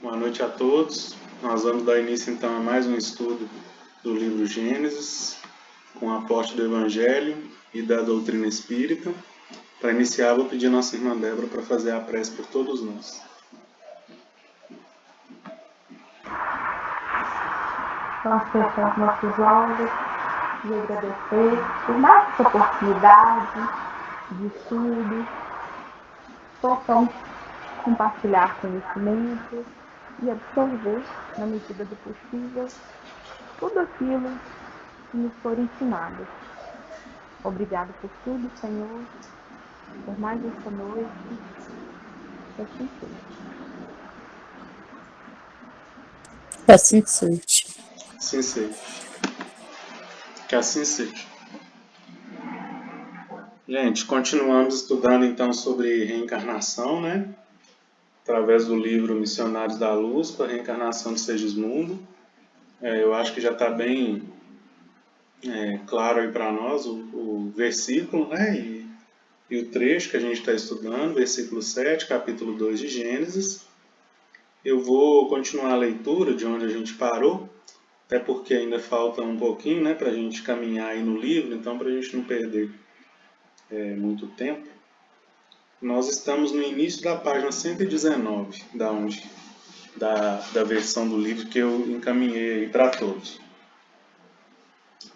Boa noite a todos. Nós vamos dar início então a mais um estudo do livro Gênesis, com o aporte do Evangelho e da doutrina espírita. Para iniciar, vou pedir a nossa irmã Débora para fazer a prece por todos nós. Vamos fechar os nossos olhos e agradecer por mais essa oportunidade de estudo. Possamos compartilhar conhecimentos e absorver, na medida do possível, tudo aquilo que nos for ensinado. Obrigado por tudo, Senhor, por mais esta noite. Que assim seja. Que assim seja. Assim seja. Que assim seja. Gente, continuamos estudando então sobre reencarnação, né? Através do livro Missionários da Luz, para a reencarnação de Segismundo. Eu acho que já está bem claro aí para nós o versículo, né? E o trecho que a gente está estudando, versículo 7, capítulo 2 de Gênesis. Eu vou continuar a leitura de onde a gente parou, até porque ainda falta um pouquinho, né, para a gente caminhar aí no livro, então para a gente não perder muito tempo. Nós estamos no início da página 119, da versão do livro que eu encaminhei aí para todos.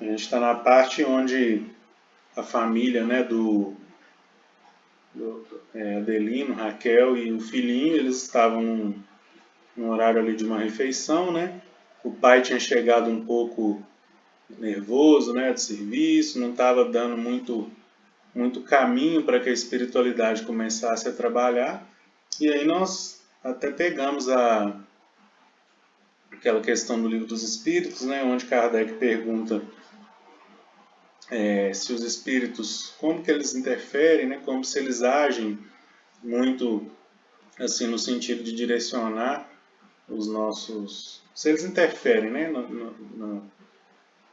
A gente está na parte onde a família, né, do Adelino, Raquel e o filhinho, eles estavam no horário ali de uma refeição, né? O pai tinha chegado um pouco nervoso, né, de serviço, não estava dando muito caminho para que a espiritualidade começasse a trabalhar. E aí nós até pegamos aquela questão do Livro dos Espíritos, né, onde Kardec pergunta se os espíritos, como que eles interferem, né, como se eles agem muito assim no sentido de direcionar os nossos, se eles interferem, né,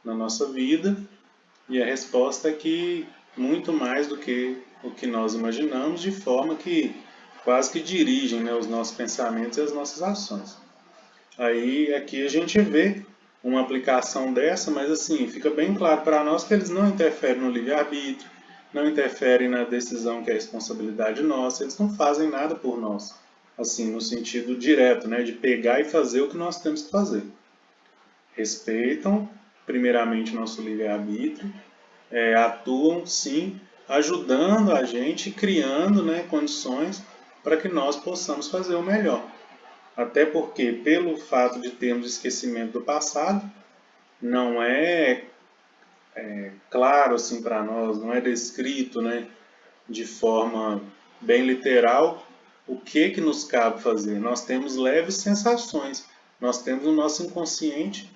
na nossa vida. E a resposta é que muito mais do que o que nós imaginamos, de forma que quase que dirigem, né, os nossos pensamentos e as nossas ações. Aí aqui a gente vê uma aplicação dessa, mas assim, fica bem claro para nós que eles não interferem no livre-arbítrio, não interferem na decisão que é responsabilidade nossa, eles não fazem nada por nós, assim, no sentido direto, né, de pegar e fazer o que nós temos que fazer. Respeitam, primeiramente, nosso livre-arbítrio, atuam, sim, ajudando a gente, criando, né, condições para que nós possamos fazer o melhor. Até porque, pelo fato de termos esquecimento do passado, não é claro assim para nós, não é descrito, né, de forma bem literal o que nos cabe fazer. Nós temos leves sensações, nós temos o nosso inconsciente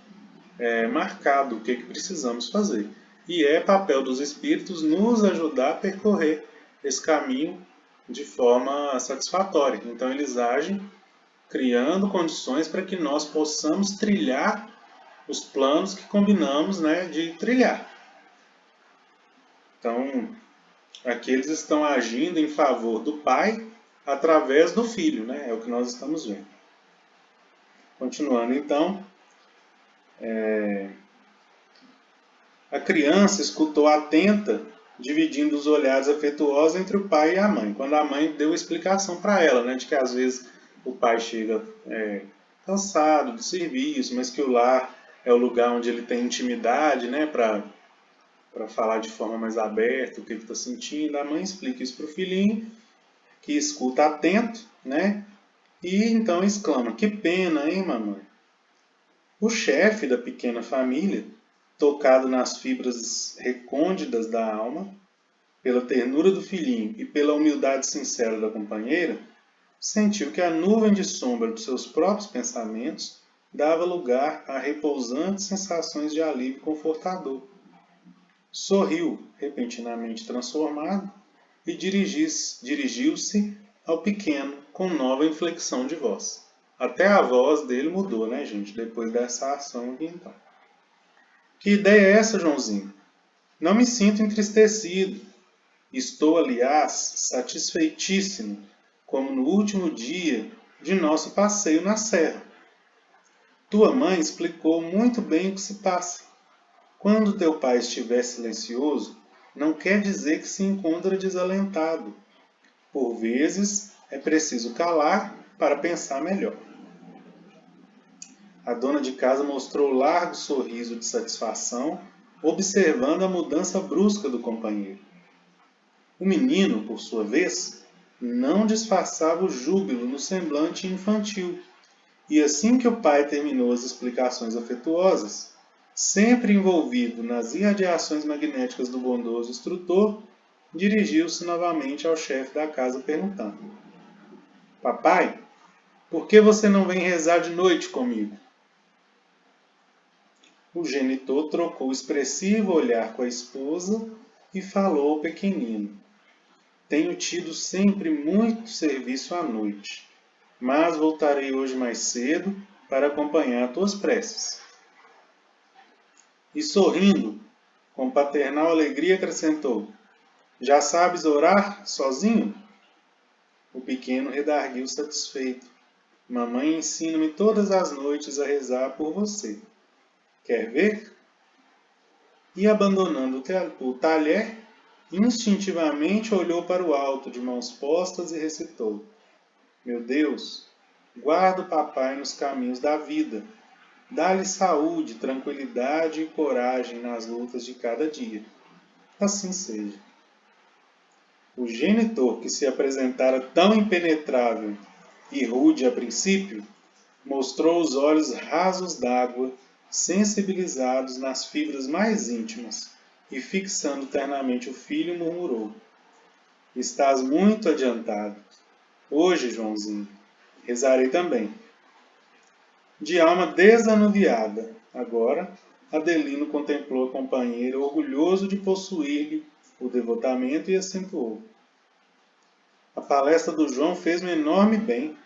marcado o que precisamos fazer. E é papel dos espíritos nos ajudar a percorrer esse caminho de forma satisfatória. Então eles agem criando condições para que nós possamos trilhar os planos que combinamos, né, de trilhar. Então, aqui eles estão agindo em favor do pai através do filho, né? É o que nós estamos vendo. Continuando, então, a criança escutou atenta, dividindo os olhares afetuosos entre o pai e a mãe. Quando a mãe deu explicação para ela, né, de que às vezes o pai chega cansado do serviço, mas que o lar é o lugar onde ele tem intimidade, né, para falar de forma mais aberta o que ele está sentindo. A mãe explica isso para o filhinho, que escuta atento, né, e então exclama: "Que pena, hein, mamãe?" O chefe da pequena família, tocado nas fibras recônditas da alma, pela ternura do filhinho e pela humildade sincera da companheira, sentiu que a nuvem de sombra dos seus próprios pensamentos dava lugar a repousantes sensações de alívio confortador. Sorriu, repentinamente transformado, e dirigiu-se ao pequeno com nova inflexão de voz. Até a voz dele mudou, né, gente? Depois dessa ação aqui, então. Que ideia é essa, Joãozinho? Não me sinto entristecido. Estou, aliás, satisfeitíssimo, como no último dia de nosso passeio na serra. Tua mãe explicou muito bem o que se passa. Quando teu pai estiver silencioso, não quer dizer que se encontra desalentado. Por vezes, é preciso calar para pensar melhor. A dona de casa mostrou largo sorriso de satisfação, observando a mudança brusca do companheiro. O menino, por sua vez, não disfarçava o júbilo no semblante infantil, e assim que o pai terminou as explicações afetuosas, sempre envolvido nas irradiações magnéticas do bondoso instrutor, dirigiu-se novamente ao chefe da casa perguntando: Papai, por que você não vem rezar de noite comigo? O genitor trocou expressivo olhar com a esposa e falou ao pequenino: Tenho tido sempre muito serviço à noite, mas voltarei hoje mais cedo para acompanhar tuas preces. E sorrindo, com paternal alegria acrescentou: Já sabes orar sozinho? O pequeno redarguiu satisfeito: Mamãe ensina-me todas as noites a rezar por você. Quer ver? E abandonando o talher, instintivamente olhou para o alto de mãos postas e recitou: Meu Deus, guarda o papai nos caminhos da vida. Dá-lhe saúde, tranquilidade e coragem nas lutas de cada dia. Assim seja. O genitor, que se apresentara tão impenetrável e rude a princípio, mostrou os olhos rasos d'água, sensibilizados nas fibras mais íntimas, e fixando ternamente o filho, murmurou: Estás muito adiantado. Hoje, Joãozinho, rezarei também. De alma desanuviada, agora, Adelino contemplou a companheira, orgulhoso de possuir-lhe o devotamento, e acentuou: A palestra do João fez-me enorme bem.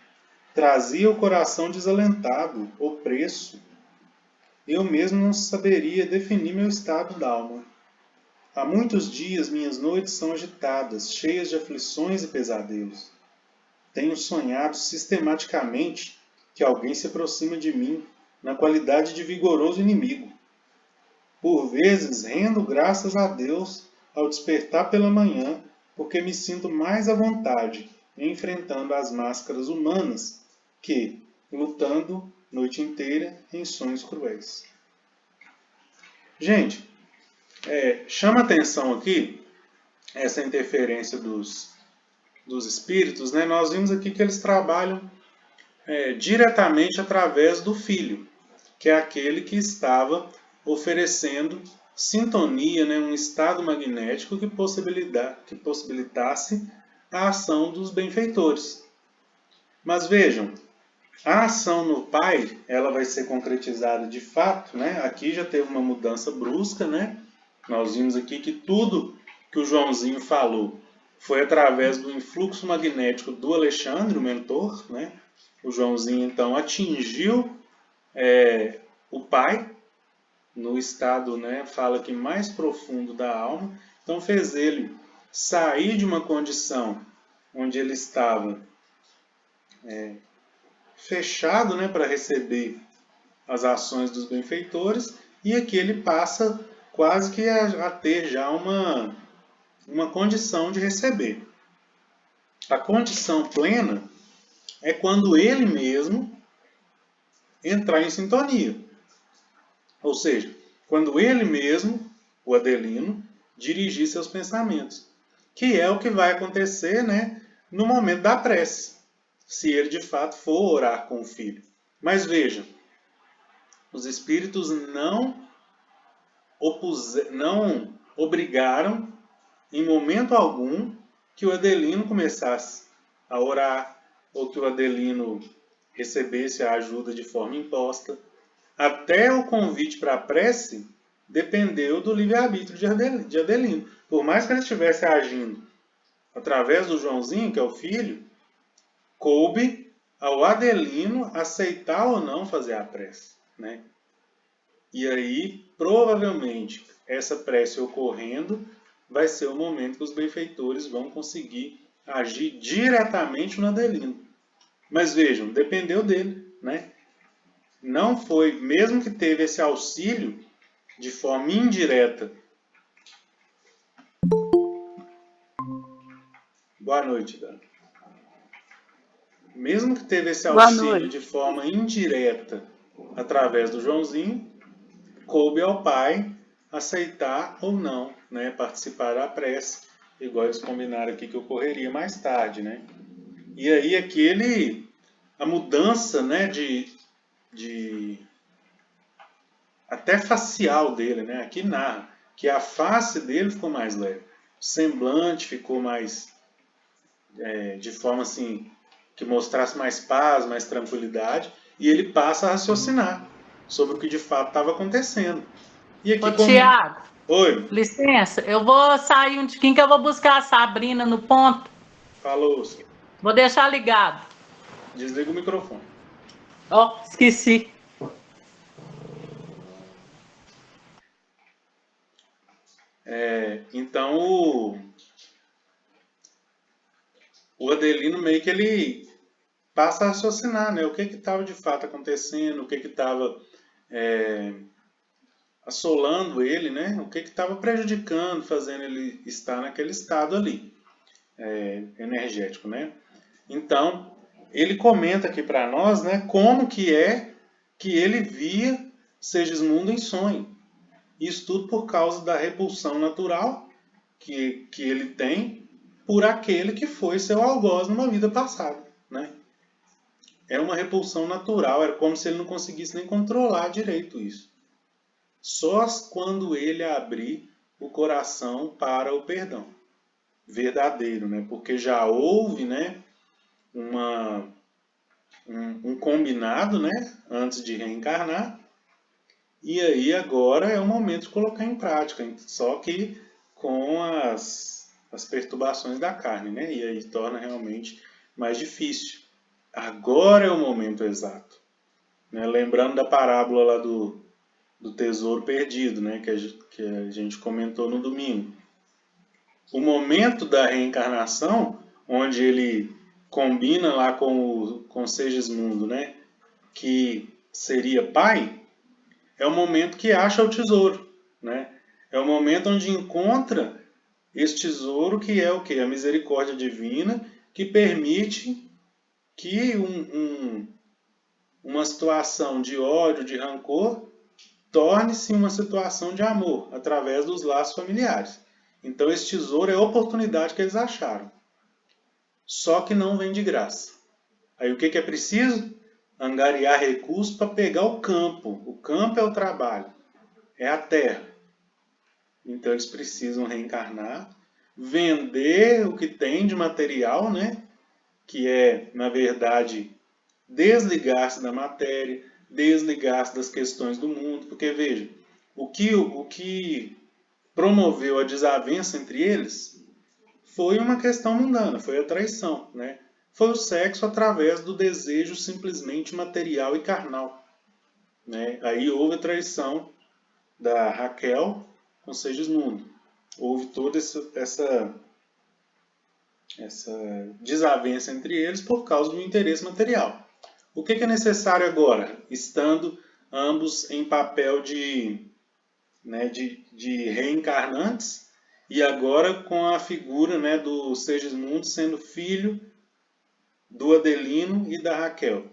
Trazia o coração desalentado, opresso. Eu mesmo não saberia definir meu estado d'alma. Há muitos dias minhas noites são agitadas, cheias de aflições e pesadelos. Tenho sonhado sistematicamente que alguém se aproxima de mim na qualidade de vigoroso inimigo. Por vezes rendo graças a Deus ao despertar pela manhã, porque me sinto mais à vontade enfrentando as máscaras humanas que lutando noite inteira em sonhos cruéis. Gente, chama atenção aqui essa interferência dos espíritos, né? Nós vimos aqui que eles trabalham diretamente através do filho, que é aquele que estava oferecendo sintonia, né? Um estado magnético que possibilitasse a ação dos benfeitores. Mas vejam, a ação no pai, ela vai ser concretizada de fato, né? Aqui já teve uma mudança brusca, né? Nós vimos aqui que tudo que o Joãozinho falou foi através do influxo magnético do Alexandre, o mentor, né? O Joãozinho, então, atingiu o pai no estado, né? Fala que mais profundo da alma. Então, fez ele sair de uma condição onde ele estava fechado, né, para receber as ações dos benfeitores, e aqui ele passa quase que a ter já uma condição de receber. A condição plena é quando ele mesmo entrar em sintonia. Ou seja, quando ele mesmo, o Adelino, dirigir seus pensamentos. Que é o que vai acontecer, né, no momento da prece, se ele de fato for orar com o filho. Mas veja, os espíritos não obrigaram em momento algum que o Adelino começasse a orar ou que o Adelino recebesse a ajuda de forma imposta. Até o convite para a prece dependeu do livre-arbítrio de Adelino. Por mais que ele estivesse agindo através do Joãozinho, que é o filho, coube ao Adelino aceitar ou não fazer a prece, né? E aí, provavelmente, essa prece ocorrendo vai ser o momento que os benfeitores vão conseguir agir diretamente no Adelino. Mas vejam, dependeu dele, né? Não foi, mesmo que teve esse auxílio de forma indireta. Boa noite, Dan. Mesmo que teve esse Boa auxílio noite. de forma indireta através do Joãozinho, coube ao pai aceitar ou não, né, participar da prece, igual eles combinaram aqui que ocorreria mais tarde, né? E aí a mudança, né, de até facial dele, né? Aqui narra que a face dele ficou mais leve, o semblante ficou mais de forma assim que mostrasse mais paz, mais tranquilidade, e ele passa a raciocinar sobre o que de fato estava acontecendo. E aqui Ô, como Tiago, oi, licença, eu vou sair um tiquinho que eu vou buscar a Sabrina no ponto. falou, senhor. Vou deixar ligado. Desliga o microfone. Ó, esqueci. Então o Adelino meio que ele passa a raciocinar, né? O que estava de fato acontecendo, o que estava assolando ele, né? O que estava prejudicando, fazendo ele estar naquele estado ali, energético, né? Então, ele comenta aqui para nós, né, como que é que ele via Segismundo em sonho. Isso tudo por causa da repulsão natural que ele tem por aquele que foi seu algoz numa vida passada, né? É uma repulsão natural, era como se ele não conseguisse nem controlar direito isso. Só quando ele abrir o coração para o perdão verdadeiro, né? Porque já houve, né, um combinado, né, antes de reencarnar, e aí agora é o momento de colocar em prática, só que com as perturbações da carne, né? E aí torna realmente mais difícil. Agora é o momento exato, né? Lembrando da parábola lá do tesouro perdido, né? Que a gente comentou no domingo. O momento da reencarnação, onde ele combina lá com o Segismundo, né? Que seria pai, é o momento que acha o tesouro, né? É o momento onde encontra esse tesouro que é o que? A misericórdia divina que permite que uma situação de ódio, de rancor, torne-se uma situação de amor através dos laços familiares. Então esse tesouro é a oportunidade que eles acharam. Só que não vem de graça. Aí o que é preciso? Angariar recursos para pegar o campo. O campo é o trabalho, é a terra. Então eles precisam reencarnar, vender o que tem de material, né? Que é, na verdade, desligar-se da matéria, desligar-se das questões do mundo. Porque, veja, o que promoveu a desavença entre eles foi uma questão mundana, foi a traição, né? Foi o sexo através do desejo simplesmente material e carnal, né? Aí houve a traição da Raquel com Segismundo. Houve toda essa desavença entre eles por causa do interesse material. O que é necessário agora, estando ambos em papel de reencarnantes e agora com a figura, né, do Segismundo sendo filho do Adelino e da Raquel?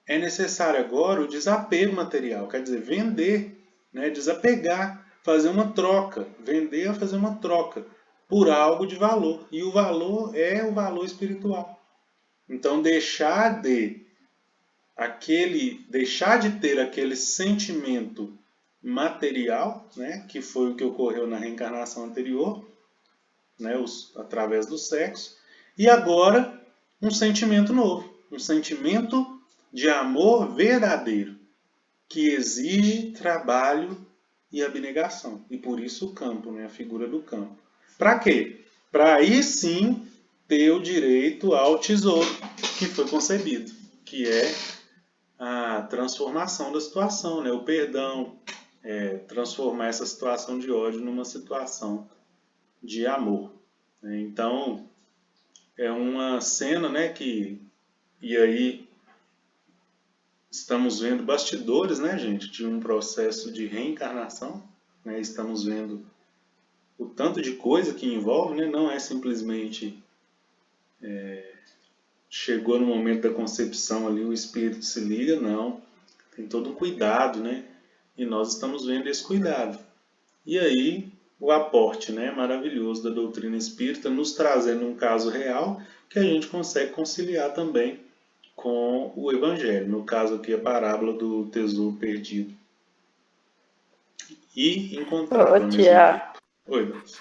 É necessário agora o desapego material, quer dizer, vender, né, desapegar, fazer uma troca, vender a fazer uma troca por algo de valor. E o valor é o valor espiritual. Então deixar de ter aquele sentimento material, né, que foi o que ocorreu na reencarnação anterior, né, através do sexo, e agora um sentimento novo, um sentimento de amor verdadeiro, que exige trabalho e abnegação. E por isso o campo, né, a figura do campo. Para quê? Para aí sim ter o direito ao tesouro que foi concebido, que é a transformação da situação, né, o perdão, transformar essa situação de ódio numa situação de amor. Então, é uma cena, né, que E aí estamos vendo bastidores, né, gente, de um processo de reencarnação, né? Estamos vendo o tanto de coisa que envolve, né? Não é simplesmente chegou no momento da concepção ali, o espírito se liga, não. Tem todo um cuidado, né? E nós estamos vendo esse cuidado. E aí, o aporte, né, maravilhoso da doutrina espírita, nos trazendo um caso real que a gente consegue conciliar também com o Evangelho. No caso aqui, a parábola do tesouro perdido e encontrado Ô, ao mesmo tempo. tia, Oi, Deus.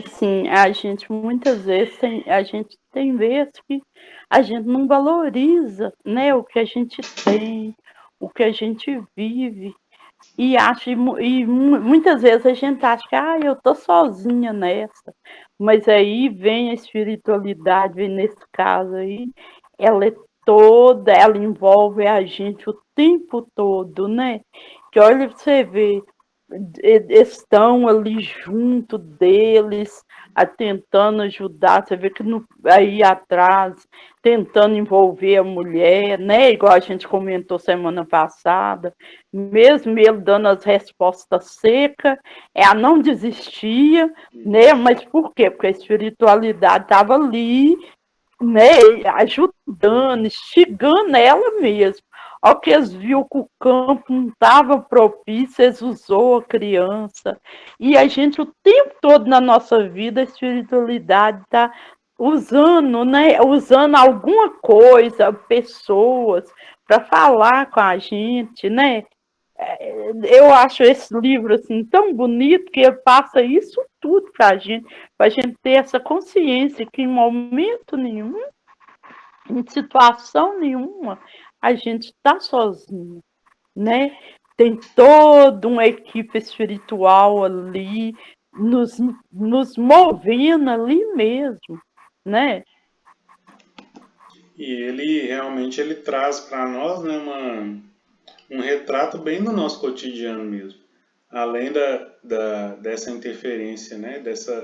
assim, a gente muitas vezes a gente tem vezes que a gente não valoriza, né, o que a gente tem, o que a gente vive. E acho, muitas vezes a gente acha que eu tô sozinha nessa. Mas aí vem a espiritualidade, vem nesse caso aí, ela é toda, ela envolve a gente o tempo todo, né? Que olha pra você ver, estão ali junto deles, tentando ajudar, você vê que aí atrás, tentando envolver a mulher, né? Igual a gente comentou semana passada, mesmo ele dando as respostas secas, ela não desistia, né? Mas por quê? Porque a espiritualidade estava ali, né, ajudando, instigando ela mesmo. Ao que eles viram que o campo não estava propício, eles usou a criança. E a gente, o tempo todo na nossa vida, a espiritualidade está usando, né, usando alguma coisa, pessoas, para falar com a gente, né? Eu acho esse livro assim tão bonito que ele passa isso tudo para a gente ter essa consciência que em momento nenhum, em situação nenhuma, a gente está sozinho, né? Tem toda uma equipe espiritual ali nos movendo ali mesmo, né? E ele realmente ele traz para nós, né, um retrato bem do nosso cotidiano mesmo. Além dessa interferência, né,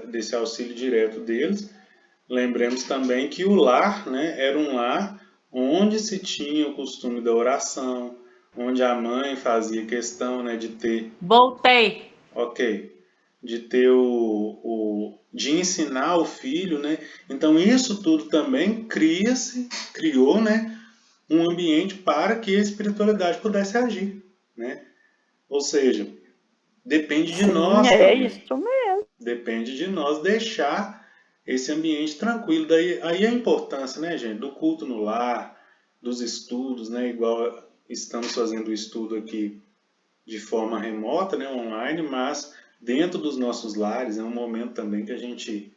desse auxílio direto deles, lembremos também que o lar, né, era um lar onde se tinha o costume da oração, onde a mãe fazia questão, né, de ter, Voltei. ok, de ter de ensinar o filho, né? Então isso tudo também criou, né, um ambiente para que a espiritualidade pudesse agir, né? Ou seja, depende de Sim, nós é também. isso mesmo. Depende de nós deixar esse ambiente tranquilo. Daí aí a importância, né, gente, do culto no lar, dos estudos, né, igual estamos fazendo o estudo aqui de forma remota, né, online, mas dentro dos nossos lares é um momento também que a gente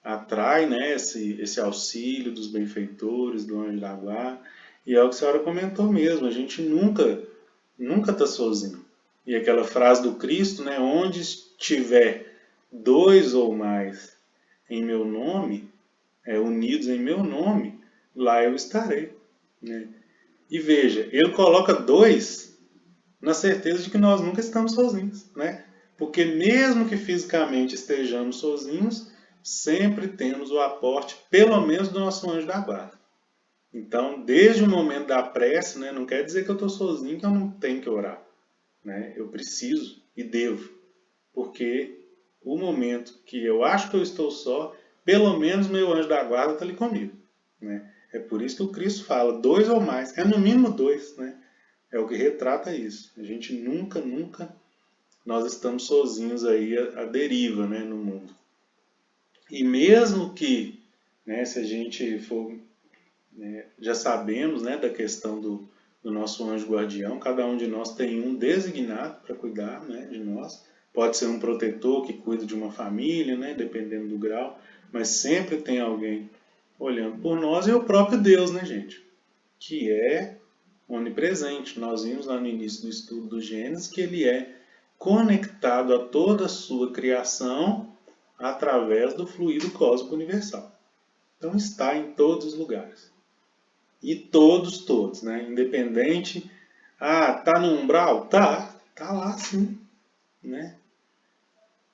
atrai, né, esse auxílio dos benfeitores, do anjo da guarda. E é o que a senhora comentou mesmo, a gente nunca está sozinho. E aquela frase do Cristo, né, onde estiver dois ou mais em meu nome, unidos em meu nome, lá eu estarei. Né? E veja, ele coloca dois na certeza de que nós nunca estamos sozinhos, né? Porque mesmo que fisicamente estejamos sozinhos, sempre temos o aporte, pelo menos, do nosso anjo da guarda. Então, desde o momento da prece, né, não quer dizer que eu estou sozinho, que eu não tenho que orar. Né? Eu preciso e devo, porque o momento que eu acho que eu estou só, pelo menos meu anjo da guarda está ali comigo. Né? É por isso que o Cristo fala, dois ou mais, é no mínimo dois, né? É o que retrata isso. A gente nunca nós estamos sozinhos aí à deriva, né, no mundo. E mesmo que, né, se a gente for, né, já sabemos, né, da questão do nosso anjo guardião, cada um de nós tem um designado para cuidar, né, de nós. Pode ser um protetor que cuida de uma família, né, dependendo do grau, mas sempre tem alguém olhando por nós e o próprio Deus, né, gente, que é onipresente. Nós vimos lá no início do estudo do Gênesis que ele é conectado a toda a sua criação através do fluido cósmico universal. Então está em todos os lugares. E todos, né? Independente. Tá no umbral? Tá lá sim, né?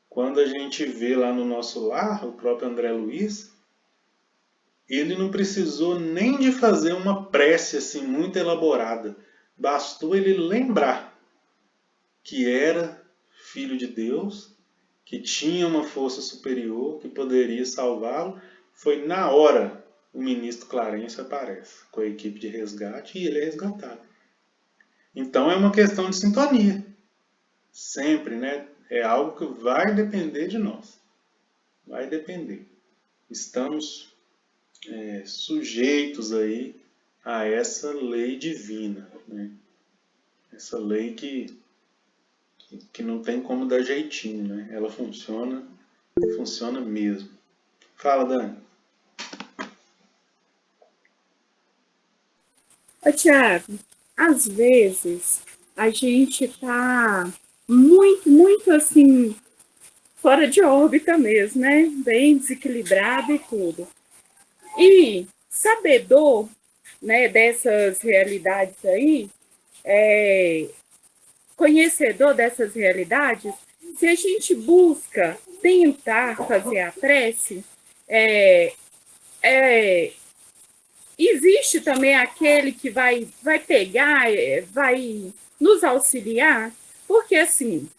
Quando a gente vê lá no nosso lar, o próprio André Luiz, ele não precisou nem de fazer uma prece assim muito elaborada. Bastou ele lembrar que era filho de Deus, que tinha uma força superior, que poderia salvá-lo. Foi na hora o ministro Clarence aparece com a equipe de resgate e ele é resgatado. Então é uma questão de sintonia. Sempre, né? É algo que vai depender de nós. Vai depender. Estamos sujeitos aí a essa lei divina, né? Essa lei que não tem como dar jeitinho, né? Ela funciona mesmo. Fala, Dani. Ô, Thiago, às vezes a gente tá muito assim, fora de órbita mesmo, né? Bem desequilibrado e tudo. E sabedor, né, dessas realidades aí, conhecedor dessas realidades, se a gente busca tentar fazer a prece, é, é, existe também aquele que vai pegar, vai nos auxiliar, porque assim,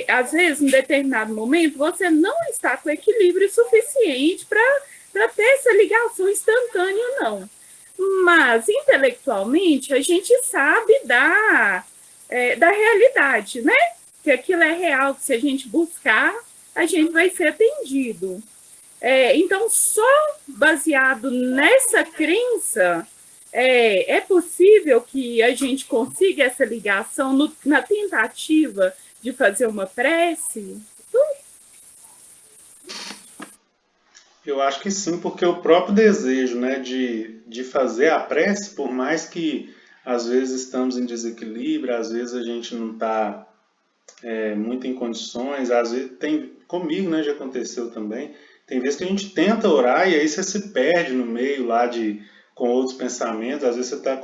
às vezes, em determinado momento, você não está com equilíbrio suficiente para ter essa ligação instantânea, não. Mas, intelectualmente, a gente sabe da realidade, né? Que aquilo é real, que se a gente buscar, a gente vai ser atendido. Então, só baseado nessa crença, é possível que a gente consiga essa ligação na tentativa de fazer uma prece? Eu acho que sim, porque o próprio desejo, né, de fazer a prece, por mais que às vezes estamos em desequilíbrio, às vezes a gente não está muito em condições, às vezes tem comigo, né, já aconteceu também. Tem vezes que a gente tenta orar e aí você se perde no meio lá com outros pensamentos, às vezes você está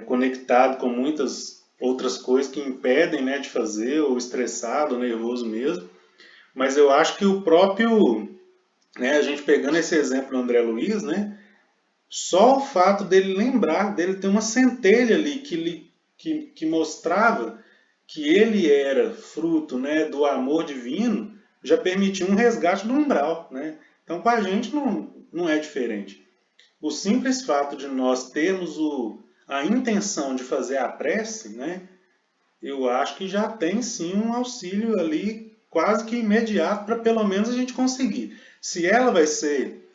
conectado com muitas outras coisas que impedem, né, de fazer, ou estressado, ou nervoso mesmo. Mas eu acho que o próprio, né, a gente pegando esse exemplo do André Luiz, né, só o fato dele lembrar, dele ter uma centelha ali que mostrava que ele era fruto, né, do amor divino, já permitiu um resgate do umbral, né? Então com a gente não é diferente. O simples fato de nós termos a intenção de fazer a prece, né, eu acho que já tem sim um auxílio ali quase que imediato para pelo menos a gente conseguir. Se ela vai ser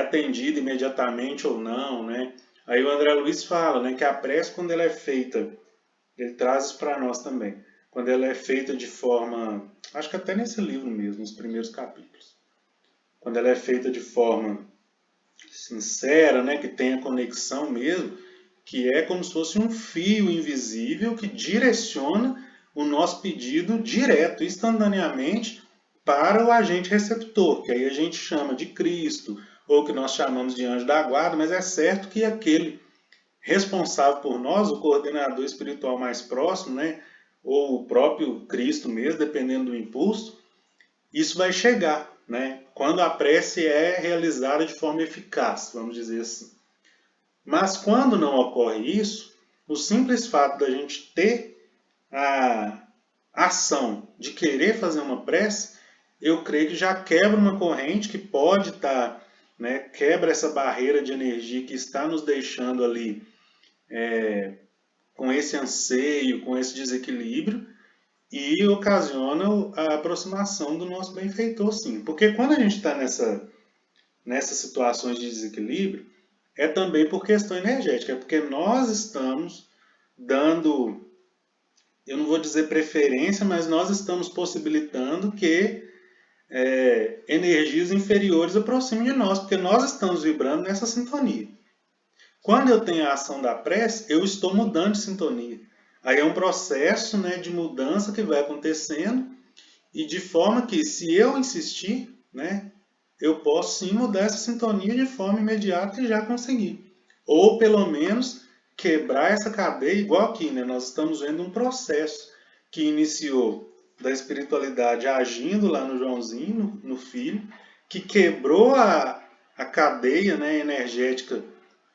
atendida imediatamente ou não, né? Aí o André Luiz fala, né, que a prece, quando ela é feita, ele traz isso para nós também, quando ela é feita de forma, acho que até nesse livro mesmo, nos primeiros capítulos, quando ela é feita de forma sincera, né, que tenha conexão mesmo, que é como se fosse um fio invisível que direciona o nosso pedido direto, instantaneamente, para o agente receptor, que aí a gente chama de Cristo, ou que nós chamamos de anjo da guarda, mas é certo que aquele responsável por nós, o coordenador espiritual mais próximo, né, ou o próprio Cristo mesmo, dependendo do impulso, isso vai chegar, né, quando a prece é realizada de forma eficaz, vamos dizer assim. Mas quando não ocorre isso, o simples fato da gente ter a ação de querer fazer uma prece, eu creio que já quebra uma corrente que pode estar, né, quebra essa barreira de energia que está nos deixando ali com esse anseio, com esse desequilíbrio, e ocasiona a aproximação do nosso benfeitor, sim. Porque quando a gente está nessas situações de desequilíbrio, é também por questão energética, é porque nós estamos dando, eu não vou dizer preferência, mas nós estamos possibilitando que energias inferiores aproximem de nós, porque nós estamos vibrando nessa sintonia. Quando eu tenho a ação da prece, eu estou mudando de sintonia. Aí é um processo, né, de mudança que vai acontecendo e de forma que, se eu insistir, né, eu posso sim mudar essa sintonia de forma imediata e já conseguir. Ou pelo menos quebrar essa cadeia, igual aqui, né? Nós estamos vendo um processo que iniciou da espiritualidade agindo lá no Joãozinho, no filho, que quebrou a a cadeia, né, energética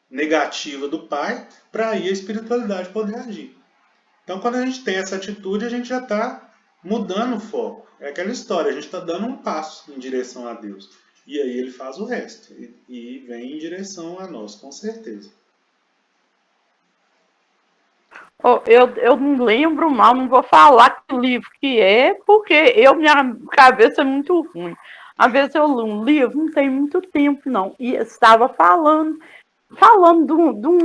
negativa do pai, para aí a espiritualidade poder agir. Então, quando a gente tem essa atitude, a gente já está mudando o foco. É aquela história, a gente está dando um passo em direção a Deus. E aí ele faz o resto. E vem em direção a nós, com certeza. Eu não lembro mal, não vou falar que livro que é, porque minha cabeça é muito ruim. Às vezes eu li um livro, não tem muito tempo, não. E estava falando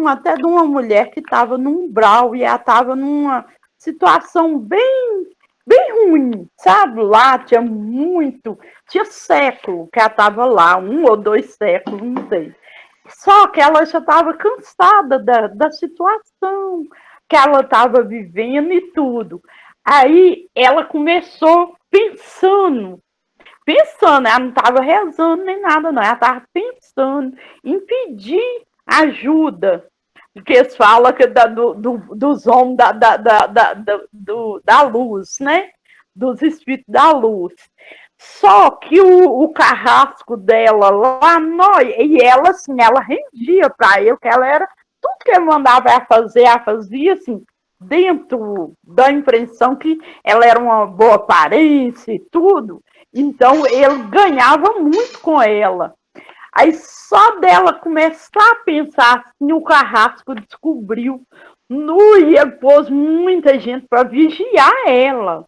até de uma mulher que estava num umbral e ela estava numa situação bem ruim, sabe? Lá tinha século que ela estava lá, 1 ou 2 séculos, não sei. Só que ela já estava cansada da situação que ela estava vivendo e tudo. Aí ela começou pensando, ela não estava rezando nem nada, não, ela estava pensando em pedir ajuda, porque eles falam que dos homens da luz, né? Dos espíritos da luz. Só que o carrasco dela lá, e ela, assim, ela rendia para ele, que ela era, tudo que ele mandava ela fazia, assim, dentro da impressão que ela era uma boa aparência e tudo. Então, ele ganhava muito com ela. Aí, só dela começar a pensar assim, o carrasco descobriu. E ele pôs muita gente para vigiar ela.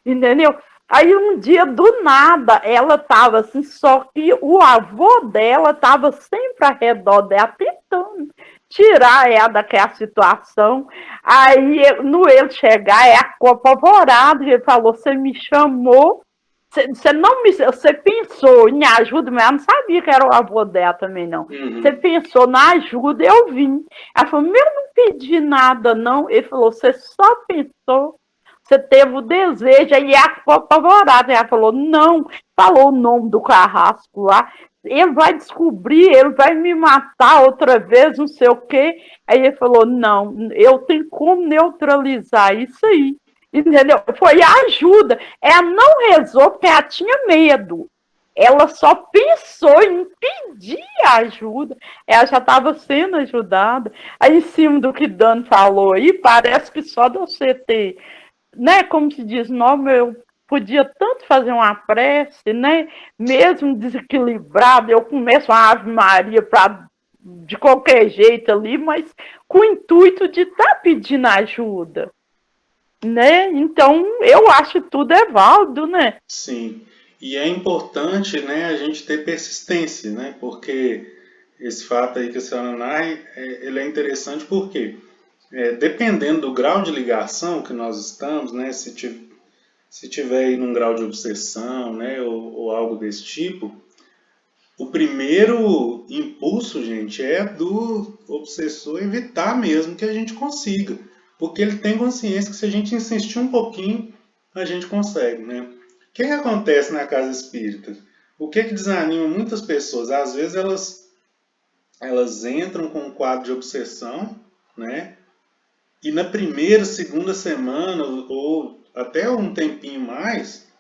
Entendeu? Aí um dia, do nada, ela estava assim, só que o avô dela estava sempre ao redor dela, tentando tirar ela daquela situação. Aí, no ele chegar, ela ficou apavorada, ele falou, você me chamou, você pensou em ajuda, mas ela não sabia que era o avô dela também, não. Você pensou na ajuda, eu vim. Ela falou, eu não pedi nada, não. Ele falou, você só pensou. Você teve o desejo, aí ela ficou apavorada. Ela falou, não, falou o nome do carrasco lá. Ele vai descobrir, ele vai me matar outra vez, não sei o quê. Aí ele falou, não, eu tenho como neutralizar isso aí. Entendeu? Foi a ajuda. Ela não rezou porque ela tinha medo. Ela só pensou em pedir ajuda. Ela já estava sendo ajudada. Aí, em cima do que Dan falou aí, parece que só de você ter, né, como se diz, não, eu podia tanto fazer uma prece, né, mesmo desequilibrado, eu começo a Ave Maria de qualquer jeito ali, mas com o intuito de estar pedindo ajuda, né, então eu acho que tudo é válido, né. Sim, e é importante, né, a gente ter persistência, né, porque esse fato aí que a senhora narra, ele é interessante porque dependendo do grau de ligação que nós estamos, né, se tiver aí num grau de obsessão, né, ou algo desse tipo, o primeiro impulso, gente, é do obsessor evitar mesmo que a gente consiga, porque ele tem consciência que se a gente insistir um pouquinho, a gente consegue, né? O que acontece na casa espírita? O que desanima muitas pessoas? Às vezes elas entram com um quadro de obsessão, né? E na primeira, segunda semana, ou até um tempinho mais,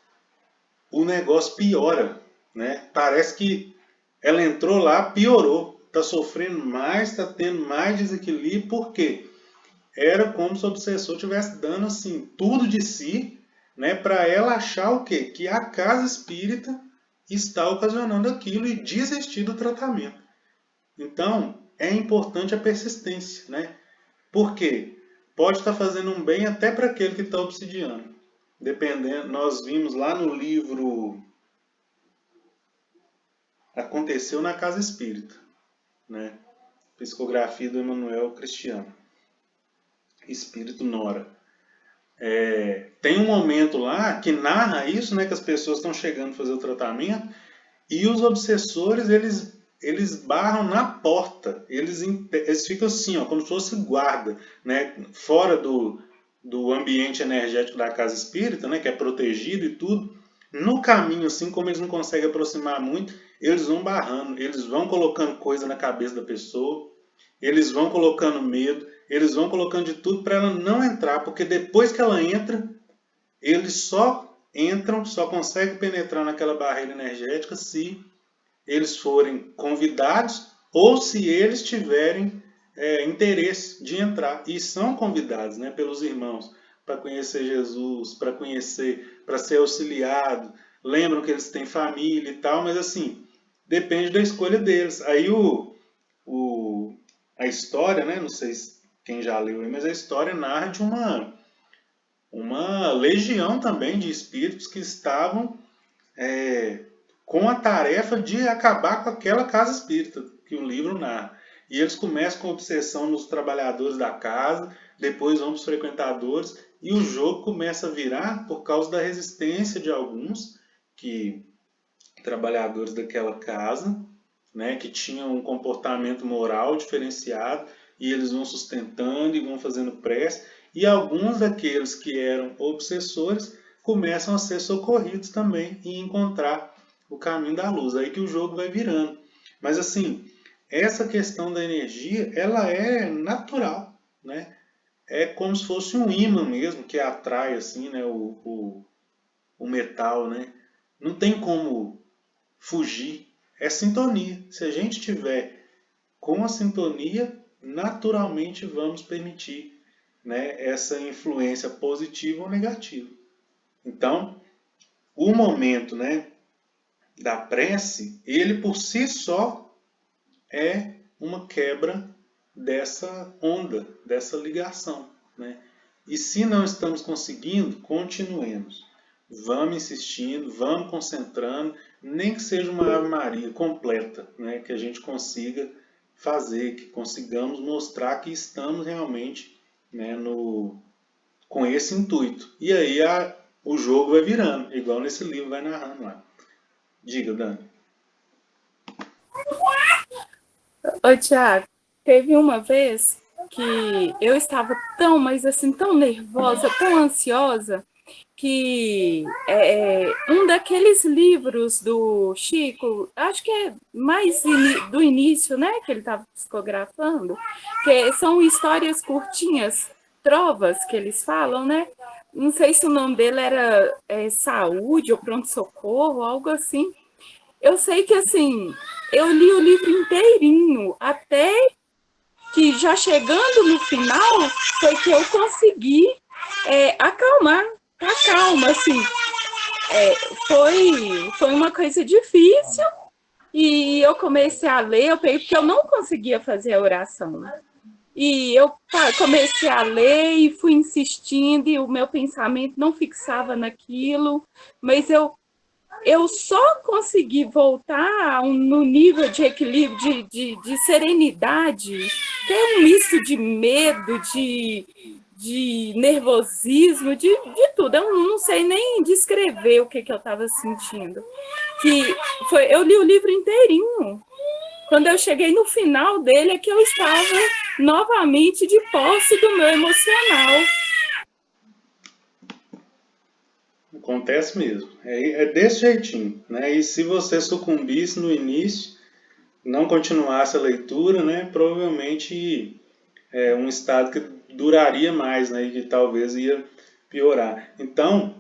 o negócio piora, né? Parece que ela entrou lá, piorou, está sofrendo mais, está tendo mais desequilíbrio, por quê? Era como se o obsessor estivesse dando assim, tudo de si, né, para ela achar o quê? Que a casa espírita está ocasionando aquilo e desistir do tratamento. Então, é importante a persistência, né? Por quê? Pode estar fazendo um bem até para aquele que está obsidiando. Dependendo, nós vimos lá no livro Aconteceu na Casa Espírita, né? Psicografia do Emanuel Cristiano, Espírito Nora. Tem um momento lá que narra isso, né? Que as pessoas estão chegando a fazer o tratamento e os obsessores, eles barram na porta, eles ficam assim, ó, como se fosse guarda, né? Fora do ambiente energético da casa espírita, né? Que é protegido e tudo. No caminho, assim, como eles não conseguem aproximar muito, eles vão barrando, eles vão colocando coisa na cabeça da pessoa, eles vão colocando medo, eles vão colocando de tudo para ela não entrar, porque depois que ela entra, eles só entram, só conseguem penetrar naquela barreira energética se eles forem convidados ou se eles tiverem interesse de entrar. E são convidados, né, pelos irmãos para conhecer Jesus, para conhecer, para ser auxiliado. Lembram que eles têm família e tal, mas assim, depende da escolha deles. Aí a história, né, não sei quem já leu aí, mas a história narra de uma legião também de espíritos que estavam com a tarefa de acabar com aquela casa espírita que o livro narra. E eles começam com obsessão nos trabalhadores da casa, depois vão para os frequentadores, e o jogo começa a virar por causa da resistência de alguns trabalhadores daquela casa, né, que tinham um comportamento moral diferenciado, e eles vão sustentando e vão fazendo prece, e alguns daqueles que eram obsessores começam a ser socorridos também e encontrar o caminho da luz. Aí que o jogo vai virando. Mas assim, essa questão da energia, ela é natural, né? É como se fosse um ímã mesmo, que atrai assim, né, o metal, né? Não tem como fugir. É sintonia. Se a gente tiver com a sintonia, naturalmente vamos permitir, né, essa influência positiva ou negativa. Então, o momento, né, da prece, ele por si só é uma quebra dessa onda, dessa ligação, né? E se não estamos conseguindo, continuemos. Vamos insistindo, vamos concentrando, nem que seja uma Ave Maria completa, né? Que a gente consiga fazer, que consigamos mostrar que estamos realmente, né, com esse intuito. E aí o jogo vai virando, igual nesse livro vai narrando lá. Diga, Dani. Ô, Tiago, teve uma vez que eu estava tão, mas assim, tão nervosa, tão ansiosa, que um daqueles livros do Chico, acho que é mais do início, né, que ele estava psicografando, que são histórias curtinhas, trovas que eles falam, né? Não sei se o nome dele era Saúde ou Pronto-Socorro, algo assim. Eu sei que, assim, eu li o livro inteirinho, até que já chegando no final, foi que eu consegui acalmar, a calma, assim. Foi uma coisa difícil, e eu comecei a ler, eu peguei, porque eu não conseguia fazer a oração. E eu comecei a ler e fui insistindo, e o meu pensamento não fixava naquilo, mas eu só consegui voltar no nível de equilíbrio, de serenidade, que é um misto de medo, de nervosismo, de tudo. Eu não sei nem descrever o que eu estava sentindo. Eu li o livro inteirinho. Quando eu cheguei no final dele, é que eu estava novamente de posse do meu emocional. Acontece mesmo. É desse jeitinho, né? E se você sucumbisse no início, não continuasse a leitura, né? Provavelmente é um estado que duraria mais, né? E que talvez ia piorar. Então,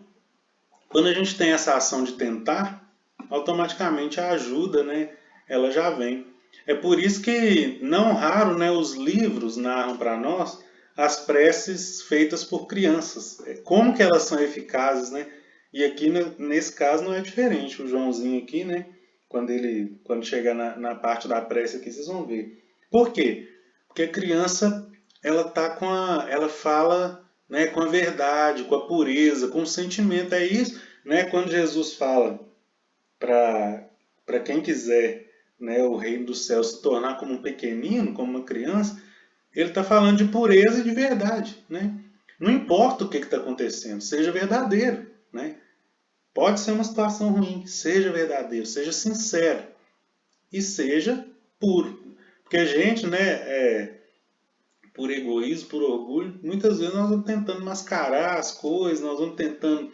quando a gente tem essa ação de tentar, automaticamente a ajuda, né? Ela já vem. É por isso que, não raro, né? Os livros narram para nós as preces feitas por crianças. Como que elas são eficazes, né? E aqui, nesse caso, não é diferente. O Joãozinho aqui, né? Quando chegar na parte da prece aqui, vocês vão ver. Por quê? Porque a criança, ela fala, né, com a verdade, com a pureza, com o sentimento. É isso, né? Quando Jesus fala para quem quiser, né, o reino do céu se tornar como um pequenino, como uma criança, ele está falando de pureza e de verdade, né? Não importa o que está acontecendo, seja verdadeiro, né? Pode ser uma situação ruim, seja verdadeiro, seja sincero e seja puro. Porque a gente, né, por egoísmo, por orgulho, muitas vezes nós vamos tentando mascarar as coisas, nós vamos tentando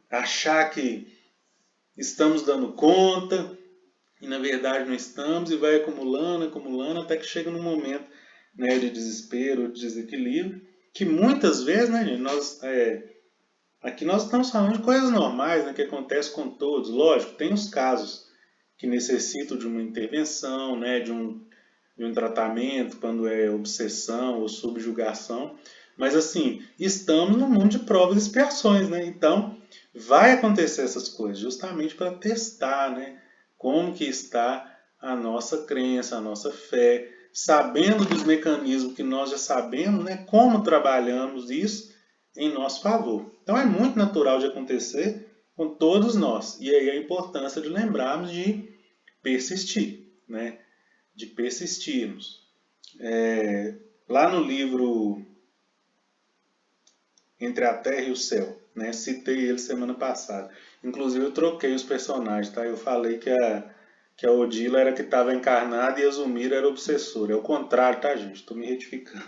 achar que estamos dando conta e na verdade não estamos, e vai acumulando, acumulando, até que chega num momento, né, de desespero, de desequilíbrio, que muitas vezes, né, nós Aqui nós estamos falando de coisas normais, né, que acontecem com todos. Lógico, tem os casos que necessitam de uma intervenção, né, de um tratamento, quando é obsessão ou subjugação. Mas assim, estamos no mundo de provas e expiações, né? Então, vai acontecer essas coisas justamente para testar, né? Como que está a nossa crença, a nossa fé, sabendo dos mecanismos que nós já sabemos, né? Como trabalhamos isso em nosso favor. Então, é muito natural de acontecer com todos nós. E aí a importância de lembrarmos de persistir, né? De persistirmos. Lá no livro Entre a Terra e o Céu, né? Citei ele semana passada. Inclusive eu troquei os personagens, tá? Eu falei que a Odila era que estava encarnada e a Zulmira era obsessora. É o contrário, tá, gente? Estou me retificando.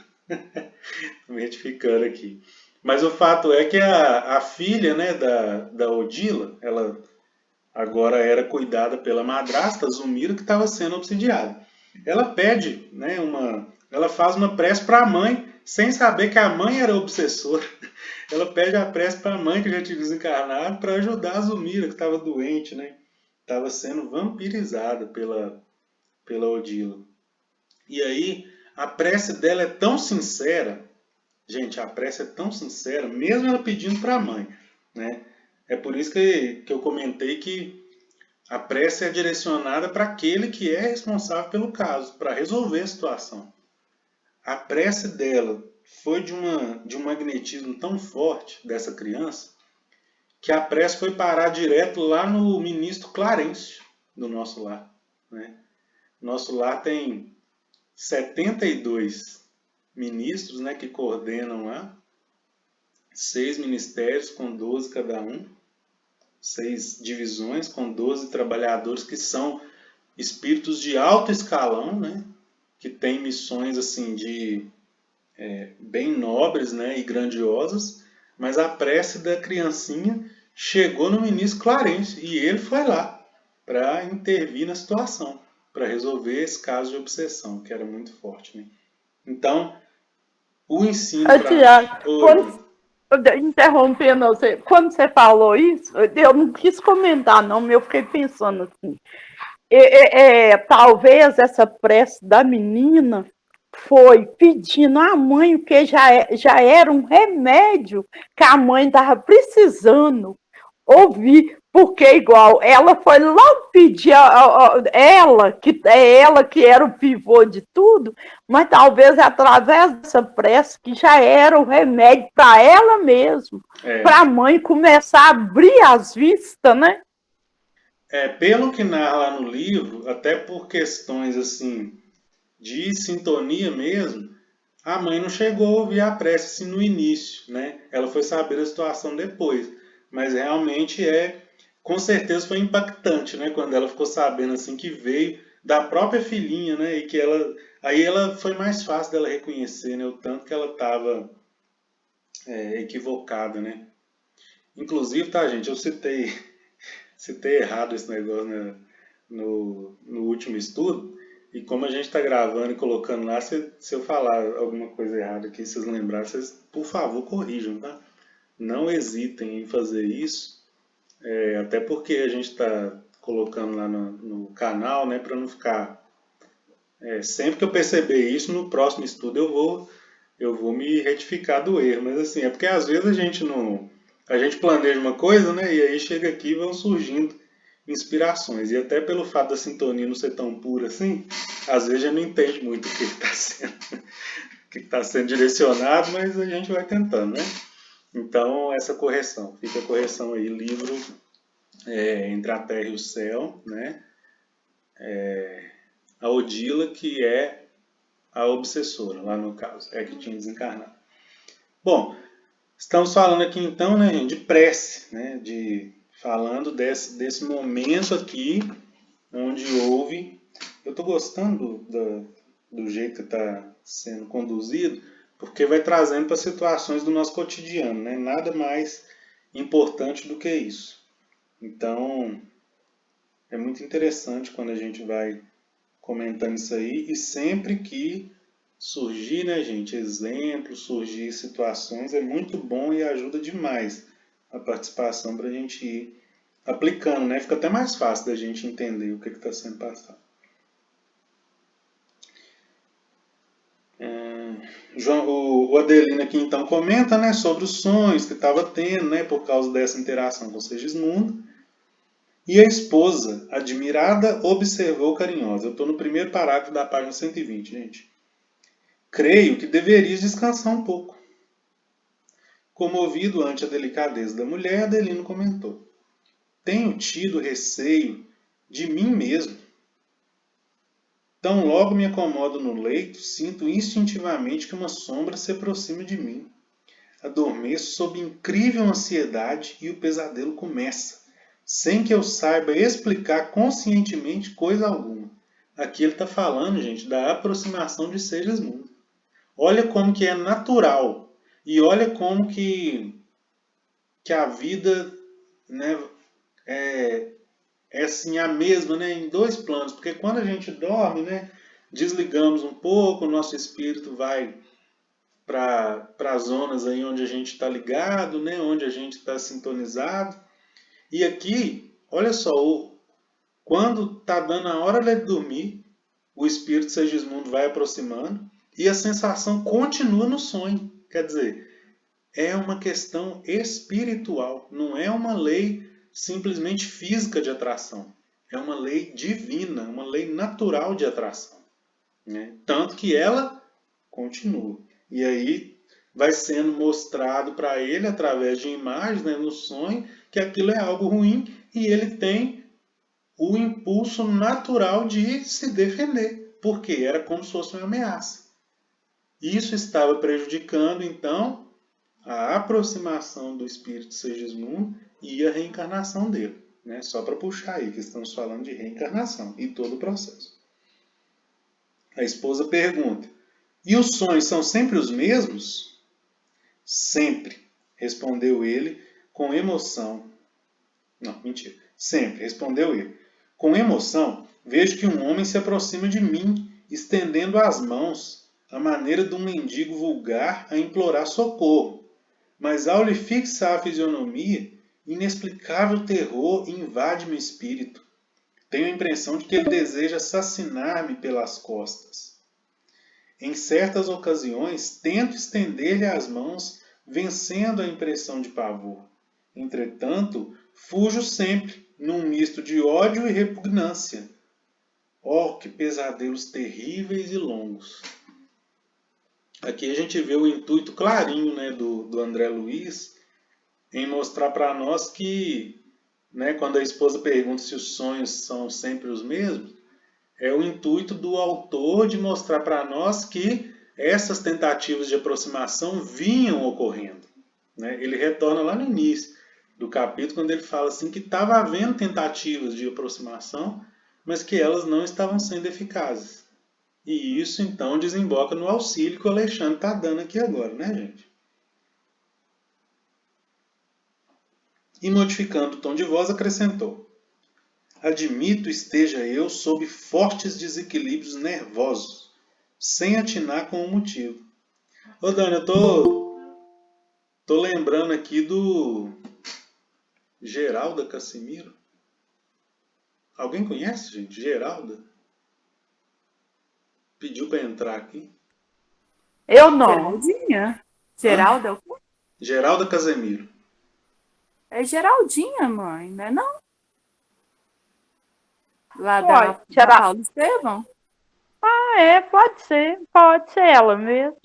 Tô me retificando aqui. Mas o fato é que a filha, né, da Odila, ela agora era cuidada pela madrasta, Zulmira, que estava sendo obsidiada. Ela pede, né, ela faz uma prece para a mãe, sem saber que a mãe era obsessora. Ela pede a prece para a mãe, que já tinha desencarnado, para ajudar a Zulmira, que estava doente, né? Estava sendo vampirizada pela Odila. E aí, a prece dela é tão sincera, gente, a prece é tão sincera, mesmo ela pedindo para a mãe, né? É por isso que eu comentei que a prece é direcionada para aquele que é responsável pelo caso, para resolver a situação. A prece dela foi de um magnetismo tão forte dessa criança que a prece foi parar direto lá no ministro Clarencio do nosso lar, né? Nosso lar tem 72 ministros, né, que coordenam lá, 6 ministérios com 12 cada um, 6 divisões com 12 trabalhadores que são espíritos de alto escalão, né, que têm missões assim bem nobres, né, e grandiosas, mas a prece da criancinha chegou no ministro Clarence e ele foi lá para intervir na situação, para resolver esse caso de obsessão, que era muito forte, né? Então, o ensino para... Tiago, interrompendo você, quando você falou isso, eu não quis comentar, não, mas eu fiquei pensando assim. Talvez essa prece da menina foi pedindo à mãe, porque já era um remédio que a mãe estava precisando ouvir, porque igual ela foi logo pedir ela que era o pivô de tudo, mas talvez através dessa prece que já era o remédio para ela mesma, para a mãe começar a abrir as vistas, né? Pelo que narra lá no livro, até por questões assim de sintonia mesmo, a mãe não chegou a ouvir a prece assim, no início, né? Ela foi saber da situação depois, mas realmente com certeza foi impactante, né? Quando ela ficou sabendo assim que veio da própria filhinha, né? E que aí ela foi mais fácil dela reconhecer, né? O tanto que ela estava equivocada, né? Inclusive, tá, gente, eu citei errado esse negócio, né, no último estudo. E como a gente está gravando e colocando lá, se eu falar alguma coisa errada aqui, se vocês lembrarem, vocês, por favor, corrijam, tá? Não hesitem em fazer isso, até porque a gente está colocando lá no canal, né, para não ficar... sempre que eu perceber isso, no próximo estudo eu vou me retificar do erro. Mas assim, é porque às vezes a gente não... A gente planeja uma coisa, né, e aí chega aqui e vão surgindo inspirações. E até pelo fato da sintonia não ser tão pura assim, às vezes a gente não entende muito o que está sendo direcionado, mas a gente vai tentando, né? Então, essa correção. Fica a correção aí, livro Entre a Terra e o Céu, né? A Odila, que é a obsessora, lá no caso, é que tinha desencarnado. Bom, estamos falando aqui então, né, gente, de prece, né? Falando desse momento aqui onde houve... Eu estou gostando do jeito que está sendo conduzido, porque vai trazendo para situações do nosso cotidiano, né? Nada mais importante do que isso. Então, é muito interessante quando a gente vai comentando isso aí, e sempre que surgir, né, gente, exemplos, surgir situações, é muito bom e ajuda demais a participação para a gente ir aplicando, né? Fica até mais fácil da gente entender o que está sendo passado. O Adelino aqui então comenta, né, sobre os sonhos que estava tendo, né, por causa dessa interação com Segismundo. E a esposa, admirada, observou carinhosa. Eu estou no primeiro parágrafo da página 120, gente. Creio que deverias descansar um pouco. Comovido ante a delicadeza da mulher, Adelino comentou. Tenho tido receio de mim mesmo. Tão logo me acomodo no leito, sinto instintivamente que uma sombra se aproxima de mim. Adormeço sob incrível ansiedade e o pesadelo começa, sem que eu saiba explicar conscientemente coisa alguma. Aqui ele está falando, gente, da aproximação de Segismundo. Olha como que é natural e olha como que a vida, né, é assim a mesma, né, em dois planos, porque quando a gente dorme, né, desligamos um pouco, o nosso espírito vai para as zonas aí onde a gente está ligado, né, onde a gente está sintonizado. E aqui, olha só, quando está dando a hora de dormir, o espírito Segismundo vai aproximando e a sensação continua no sonho. Quer dizer, é uma questão espiritual, não é uma lei simplesmente física de atração. É uma lei divina, uma lei natural de atração, né? Tanto que ela continua. E aí vai sendo mostrado para ele, através de imagens, né, no sonho, que aquilo é algo ruim e ele tem o impulso natural de se defender, porque era como se fosse uma ameaça. Isso estava prejudicando, então, a aproximação do espírito Segismundo e a reencarnação dele, né? Só para puxar aí, que estamos falando de reencarnação e todo o processo. A esposa pergunta, e os sonhos são sempre os mesmos? Sempre, respondeu ele com emoção. Não, mentira. Sempre, respondeu ele. Com emoção, vejo que um homem se aproxima de mim, estendendo as mãos, à maneira de um mendigo vulgar a implorar socorro. Mas ao lhe fixar a fisionomia, inexplicável terror invade meu espírito. Tenho a impressão de que ele deseja assassinar-me pelas costas. Em certas ocasiões, tento estender-lhe as mãos, vencendo a impressão de pavor. Entretanto, fujo sempre, num misto de ódio e repugnância. Oh, que pesadelos terríveis e longos! Aqui a gente vê o intuito clarinho, né, do André Luiz em mostrar para nós que, né, quando a esposa pergunta se os sonhos são sempre os mesmos, é o intuito do autor de mostrar para nós que essas tentativas de aproximação vinham ocorrendo, né? Ele retorna lá no início do capítulo, quando ele fala assim que estava havendo tentativas de aproximação, mas que elas não estavam sendo eficazes. E isso, então, desemboca no auxílio que o Alexandre está dando aqui agora, né, gente? E, modificando o tom de voz, acrescentou. Admito esteja eu sob fortes desequilíbrios nervosos, sem atinar com o motivo. Ô, Dani, eu tô lembrando aqui do Geralda Cassimiro. Alguém conhece, gente? Geralda? Pediu para entrar aqui. Eu não. Geraldinha? Geralda é o quê? Geralda Casemiro. É Geraldinha, mãe, não é não? Lá Pode, da Paulo Estevão? Ah, pode ser ela mesmo.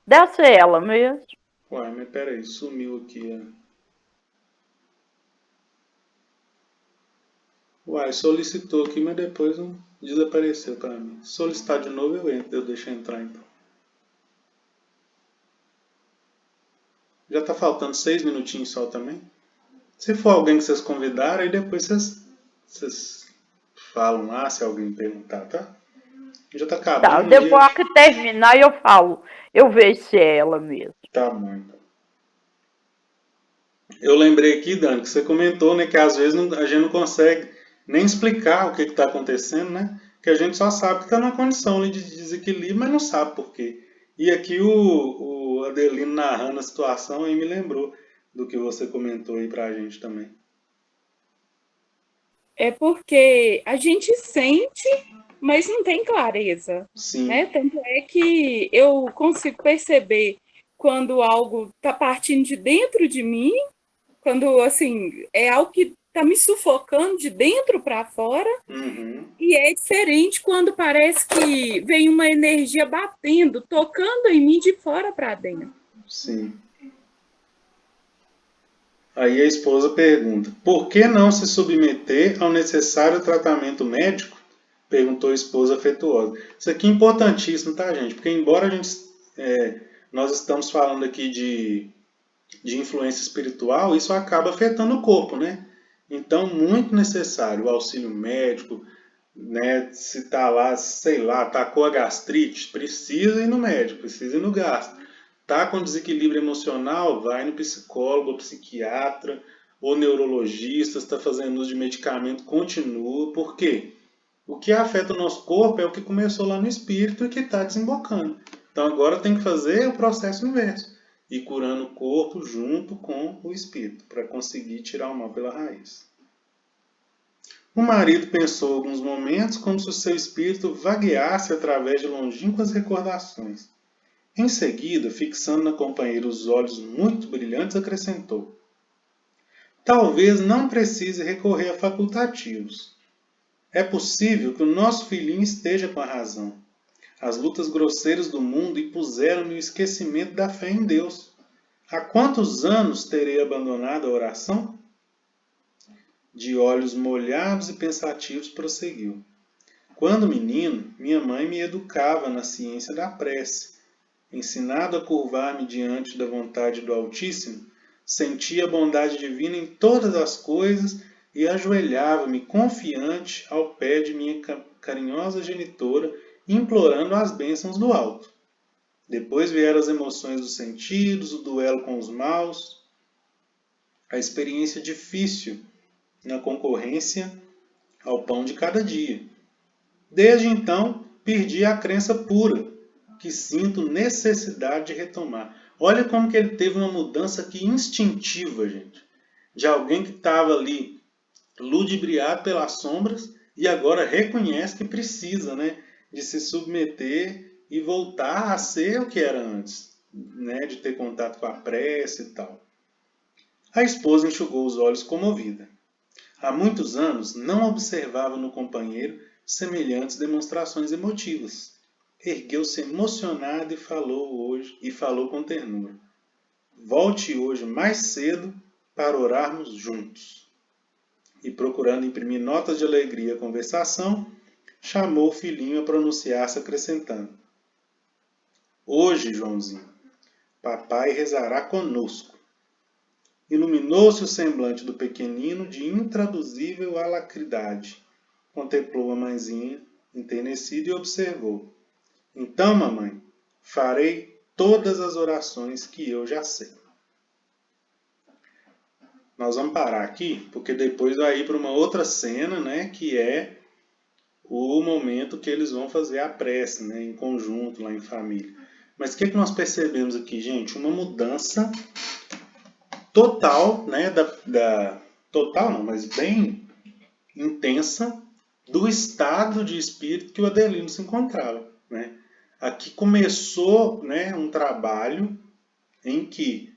Deve ser ela mesmo. Ué, mas peraí, sumiu aqui. Uai, solicitou aqui, mas depois desapareceu para mim. Se solicitar de novo, eu deixo entrar então. Já tá faltando 6 minutinhos só também. Se for alguém que vocês convidaram, aí depois vocês falam lá se alguém perguntar, tá? Já tá acabando. Tá, depois que terminar eu falo. Eu vejo se é ela mesmo. Tá bom, então. Eu lembrei aqui, Dani, que você comentou, né, que às vezes a gente não consegue nem explicar o que está acontecendo, né? Que a gente só sabe que está numa condição de desequilíbrio, mas não sabe por quê. E aqui o Adelino narrando a situação aí me lembrou do que você comentou aí pra gente também. É porque a gente sente, mas não tem clareza, né? Sim. Tanto é que eu consigo perceber quando algo está partindo de dentro de mim, quando assim é algo que está me sufocando de dentro para fora, Uhum. e é diferente quando parece que vem uma energia batendo, tocando em mim de fora para dentro. Sim. Aí a esposa pergunta: por que não se submeter ao necessário tratamento médico? Perguntou a esposa afetuosa. Isso aqui é importantíssimo, tá, gente? Porque embora a gente, nós estamos falando aqui de influência espiritual, isso acaba afetando o corpo, né? Então, muito necessário o auxílio médico, né? Se tá lá, sei lá, atacou a gastrite, precisa ir no médico, precisa ir no gastro. Tá com desequilíbrio emocional, vai no psicólogo, ou psiquiatra, ou neurologista, está fazendo uso de medicamento, continua. Por quê? O que afeta o nosso corpo é o que começou lá no espírito e que está desembocando. Então agora tem que fazer o processo inverso. Ir curando o corpo junto com o espírito, para conseguir tirar o mal pela raiz. O marido pensou alguns momentos como se o seu espírito vagueasse através de longínquas recordações. Em seguida, fixando na companheira os olhos muito brilhantes, acrescentou: talvez não precise recorrer a facultativos. É possível que o nosso filhinho esteja com a razão. As lutas grosseiras do mundo impuseram-me o esquecimento da fé em Deus. Há quantos anos terei abandonado a oração? De olhos molhados e pensativos, prosseguiu. Quando menino, minha mãe me educava na ciência da prece. Ensinado a curvar-me diante da vontade do Altíssimo, sentia a bondade divina em todas as coisas e ajoelhava-me confiante ao pé de minha carinhosa genitora, implorando as bênçãos do alto. Depois vieram as emoções dos sentidos, o duelo com os maus, a experiência difícil na concorrência ao pão de cada dia. Desde então, perdi a crença pura, que sinto necessidade de retomar. Olha como que ele teve uma mudança aqui instintiva, gente. De alguém que estava ali ludibriado pelas sombras e agora reconhece que precisa, né, de se submeter e voltar a ser o que era antes, né, de ter contato com a prece e tal. A esposa enxugou os olhos comovida. Há muitos anos não observava no companheiro semelhantes demonstrações emotivas. Ergueu-se emocionado e falou com ternura. Volte hoje mais cedo para orarmos juntos. E procurando imprimir notas de alegria à conversação, chamou o filhinho a pronunciar-se acrescentando: hoje, Joãozinho, papai rezará conosco. Iluminou-se o semblante do pequenino de intraduzível alacridade. Contemplou a mãezinha, enternecida, e observou: então, mamãe, farei todas as orações que eu já sei. Nós vamos parar aqui, porque depois vai ir para uma outra cena, né, que é o momento que eles vão fazer a prece, né, em conjunto, lá em família. Mas o que nós percebemos aqui, gente? Uma mudança total, né, total não, mas bem intensa do estado de espírito que o Adelino se encontrava, né? Aqui começou, né, um trabalho em que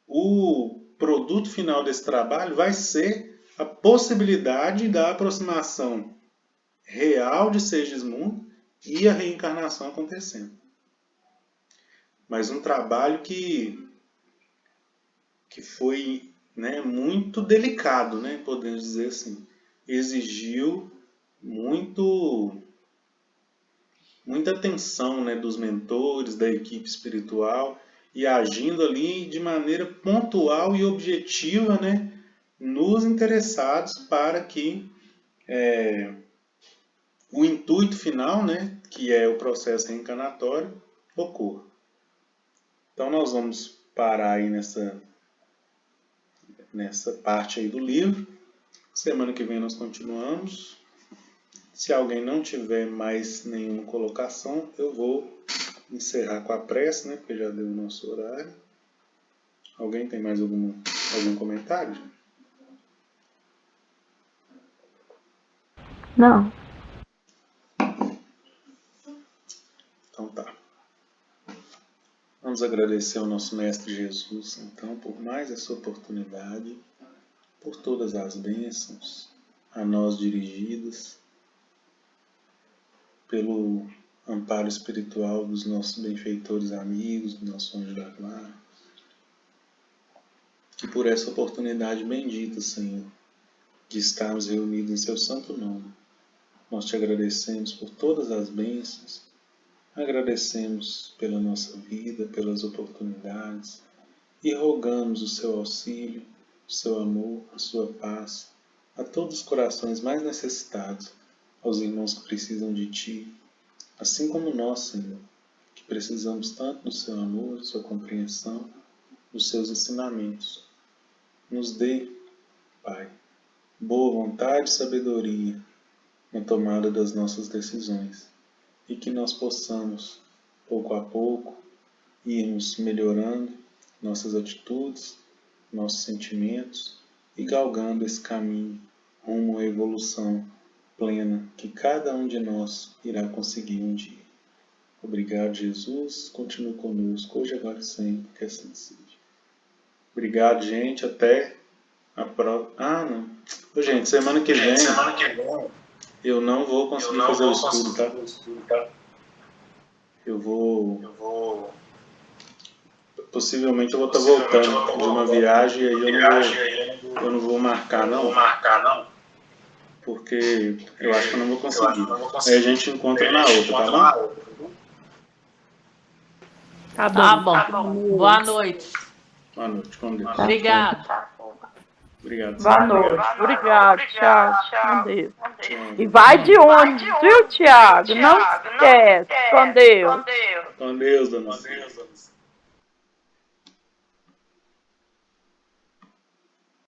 o produto final desse trabalho vai ser a possibilidade da aproximação real de Segismundo e a reencarnação acontecendo. Mas um trabalho que foi, né, muito delicado, né, podemos dizer assim. Exigiu muita atenção, né, dos mentores, da equipe espiritual, e agindo ali de maneira pontual e objetiva, né, nos interessados para que o intuito final, né, que é o processo reencarnatório, ocorra. Então nós vamos parar aí nessa parte aí do livro. Semana que vem nós continuamos. Se alguém não tiver mais nenhuma colocação, eu vou encerrar com a prece, né, porque já deu o nosso horário. Alguém tem mais algum comentário? Não. Então tá. Vamos agradecer ao nosso Mestre Jesus, então, por mais essa oportunidade, por todas as bênçãos a nós dirigidas, pelo amparo espiritual dos nossos benfeitores amigos, do nosso anjo da guarda, e por essa oportunidade bendita, Senhor, de estarmos reunidos em Seu santo nome. Nós te agradecemos por todas as bênçãos, agradecemos pela nossa vida, pelas oportunidades e rogamos o Seu auxílio, o Seu amor, a Sua paz a todos os corações mais necessitados, aos irmãos que precisam de Ti, assim como nós, Senhor, que precisamos tanto do Seu amor, da Sua compreensão, dos Seus ensinamentos. Nos dê, Pai, boa vontade e sabedoria na tomada das nossas decisões e que nós possamos, pouco a pouco, irmos melhorando nossas atitudes, nossos sentimentos e galgando esse caminho rumo à evolução plena que cada um de nós irá conseguir um dia. Obrigado, Jesus. Continue conosco, hoje, agora e sempre, que assim seja. Obrigado, gente. Até a próxima. Ah, não. Ô, gente, semana que vem eu não vou conseguir fazer o estudo, tá? Eu vou... Possivelmente eu vou estar voltando de uma viagem e aí eu não vou marcar, não. Porque eu acho que eu não vou conseguir. Aí a gente encontra na outra, tá bom? Tá bom. Boa noite. Boa noite, com Deus. Obrigada. Obrigado. Boa noite. Obrigado. Tchau. Com Deus. Tchau. E vai de ônibus, viu, Tiago? Não esquece. Com Deus. Com Deus, dona Cida.